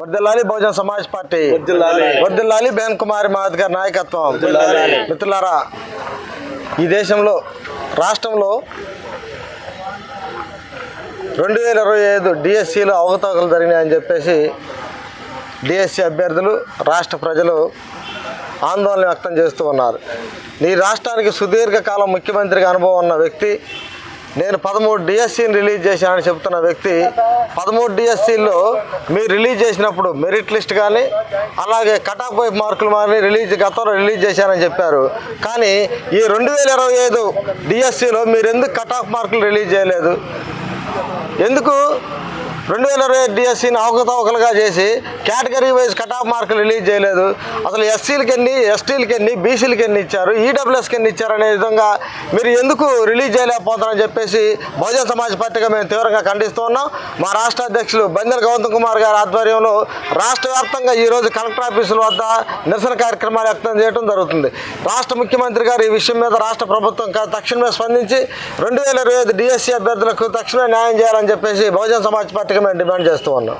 వర్ధిల్లాలి బహుజన సమాజ్ పార్టీ, వర్ధిల్లాలి బేన్ కుమారి మహత్ గారి నాయకత్వం. మిత్రులారా, ఈ దేశంలో రాష్ట్రంలో 2025 డిఎస్సీలో అవకతవకలు జరిగినాయని చెప్పేసి డిఎస్సీ అభ్యర్థులు, రాష్ట్ర ప్రజలు ఆందోళన వ్యక్తం చేస్తూ ఉన్నారు. ఈ రాష్ట్రానికి సుదీర్ఘకాలం ముఖ్యమంత్రిగా అనుభవం ఉన్న వ్యక్తి, నేను 13 డిఎస్సీని రిలీజ్ చేశానని చెప్తున్న వ్యక్తి, 13 డిఎస్సీల్లో మీరు రిలీజ్ చేసినప్పుడు మెరిట్ లిస్ట్ కానీ అలాగే కట్ ఆఫ్ మార్కులు కానీ గతంలో రిలీజ్ చేశానని చెప్పారు. కానీ ఈ 2025 డిఎస్సీలో మీరు ఎందుకు కట్ ఆఫ్ మార్కులు రిలీజ్ చేయలేదు? ఎందుకు 2025 డిఎస్సీని అవకతవకలుగా చేసి కేటగిరీ వైజ్ కట్ ఆఫ్ మార్కులు రిలీజ్ చేయలేదు? అసలు ఎస్సీలకి ఎన్ని, ఎస్టీలకి ఎన్ని, బీసీలకి ఎన్ని ఇచ్చారు, ఈడబ్ల్యూఎస్కి ఎన్ని ఇచ్చారు అనే విధంగా మీరు ఎందుకు రిలీజ్ చేయలేకపోతారని చెప్పేసి బహుజన సమాజ్ పార్టీగా మేము తీవ్రంగా ఖండిస్తూ ఉన్నాం. మా రాష్ట్ర అధ్యక్షులు బందెల గౌతమ్ కుమార్ గారి ఆధ్వర్యంలో రాష్ట్ర వ్యాప్తంగా ఈరోజు కలెక్టర్ ఆఫీసుల వద్ద నిరసన కార్యక్రమాలు వ్యక్తం చేయడం జరుగుతుంది. రాష్ట్ర ముఖ్యమంత్రి గారు ఈ విషయం మీద రాష్ట్ర ప్రభుత్వం తక్షణమే స్పందించి 2025 డిఎస్సీ అభ్యర్థులకు తక్షణమే న్యాయం చేయాలని చెప్పేసి బహుజన సమాజ్ పార్టీగా మేము డిమాండ్ చేస్తూ ఉన్నాం.